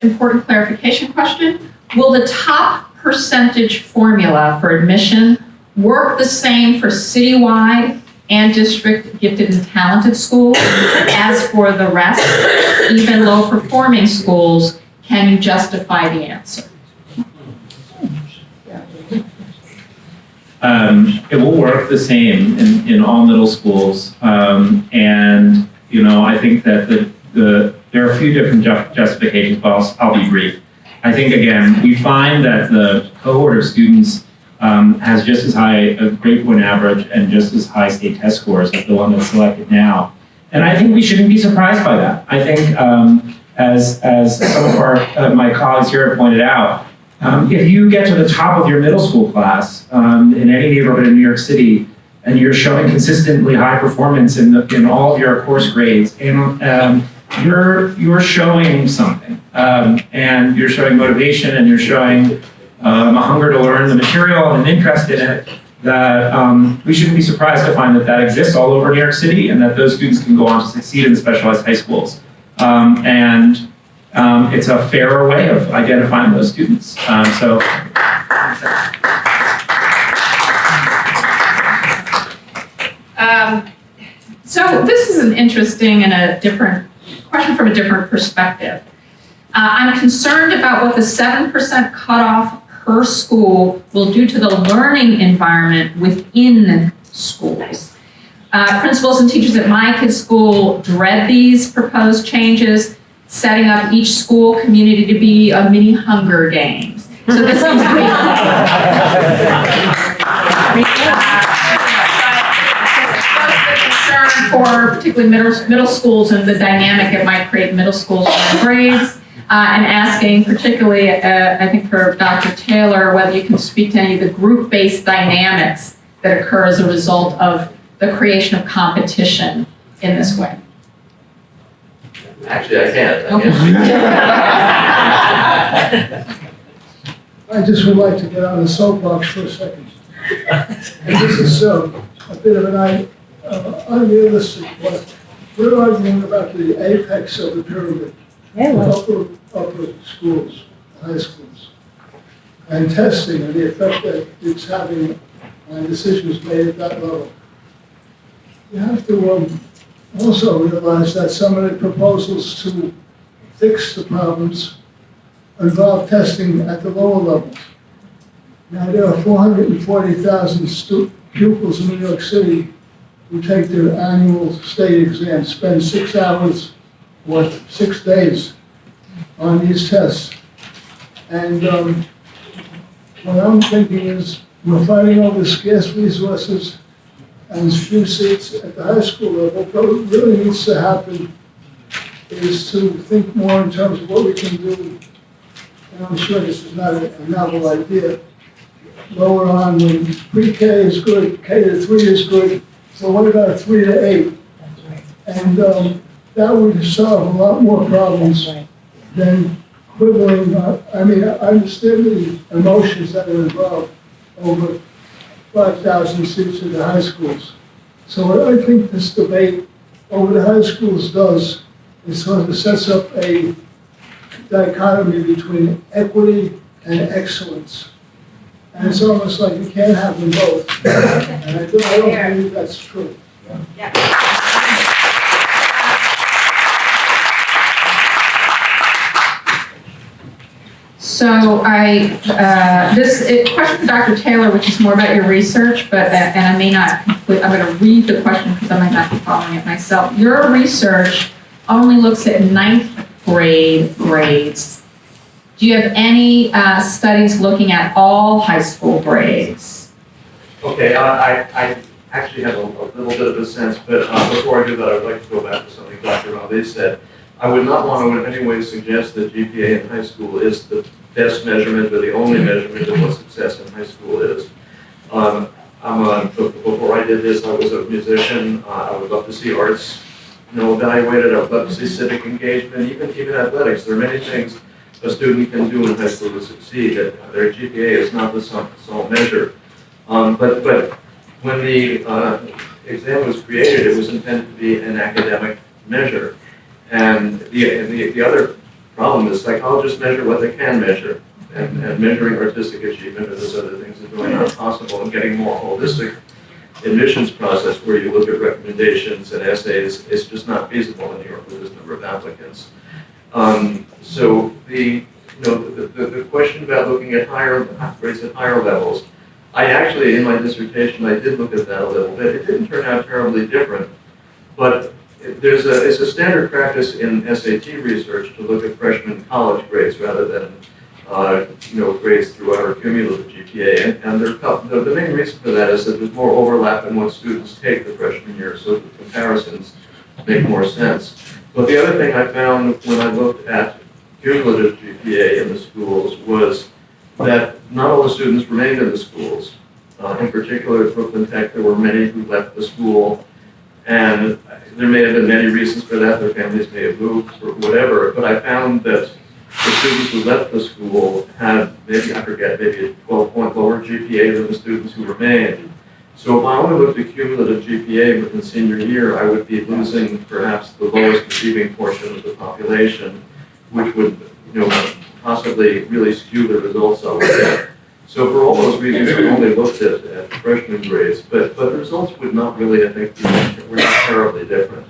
important clarification question. Will the top percentage formula for admission work the same for citywide and district gifted and talented schools as for the rest? Even low performing schools, can you justify the answer? It will work the same in all middle schools. And, you know, I think that there are a few different justifications, but I'll be brief. I think, again, we find that the cohort of students has just as high a grade point average and just as high state test scores as the one that's selected now. And I think we shouldn't be surprised by that. I think, as some of my colleagues here have pointed out, if you get to the top of your middle school class in any neighborhood in New York City, and you're showing consistently high performance in all of your course grades, and you're showing something, and you're showing motivation, and you're showing a hunger to learn the material and an interest in it, that we shouldn't be surprised to find that exists all over New York City, and that those students can go on to succeed in specialized high schools. It's a fairer way of identifying those students. So this is an interesting and a different question from a different perspective. I'm concerned about what the 7% cutoff per school will do to the learning environment within schools. Principals and teachers at my kids' school dread these proposed changes, setting up each school community to be a mini Hunger Games. So this seems to be concern for particularly middle schools and the dynamic it might create in middle schools and grades, and asking particularly, I think for Dr. Taylor, whether you can speak to any of the group-based dynamics that occur as a result of the creation of competition in this way. Actually, I can't. I just would like to get on the soapbox for a second. And this is a bit of an unrealistic one. We're arguing about the apex of the pyramid, upper schools, high schools, and testing and the effect that it's having on decisions made at that level. You have to also realize that some of the proposals to fix the problems involve testing at the lower levels. Now, there are 440,000 pupils in New York City who take their annual state exam, spend 6 hours or 6 days on these tests. And what I'm thinking is we're fighting over scarce resources and few seats at the high school level, but what really needs to happen is to think more in terms of what we can do, and I'm sure this is not a novel idea, lower on when pre-K is good, K to 3 is good, so what about 3 to 8? And that would solve a lot more problems than quibbling. I mean, I understand the emotions that are involved over 5,000 seats in the high schools. So what I think this debate over the high schools does is sort of sets up a dichotomy between equity and excellence. And it's almost like you can't have them both. And I don't believe that's true. So this question for Dr. Taylor, which is more about your research, but and I may not, I'm going to read the question because I might not be following it myself. Your research only looks at 9th grade grades. Do you have any studies looking at all high school grades? Okay, I actually have a little bit of a sense, but before I do that, I would like to go back to something Dr. Rave said. I would not want to in any way suggest that GPA in high school is the best measurement or the only measurement of what success in high school is. Before I did this, I was a musician. I would love to see arts, evaluated. I would love to see civic engagement, even athletics. There are many things a student can do in high school to succeed. That their GPA is not the sole measure. But when the exam was created, it was intended to be an academic measure. And the other problem is psychologists measure what they can measure. And measuring artistic achievement and those other things is really not possible, and getting more holistic admissions process where you look at recommendations and essays is just not feasible in New York with this number of applicants. So the question about looking at higher grades at higher levels, I actually, in my dissertation, I did look at that a little bit. It didn't turn out terribly different, but it's a standard practice in SAT research to look at freshman college grades rather than grades throughout our cumulative GPA. And the main reason for that is that there's more overlap in what students take the freshman year, so the comparisons make more sense. But the other thing I found when I looked at cumulative GPA in the schools was that not all the students remained in the schools. In particular, at Brooklyn Tech, there were many who left the school, and there may have been many reasons for that. Their families may have moved or whatever, but I found that the students who left the school had maybe a 12-point lower GPA than the students who remained. So if I only looked at cumulative GPA within senior year, I would be losing perhaps the lowest achieving portion of the population, which would possibly really skew the results I would get. So for all those reasons, I only looked at freshman grades, but the results would not really, I think, were not terribly different.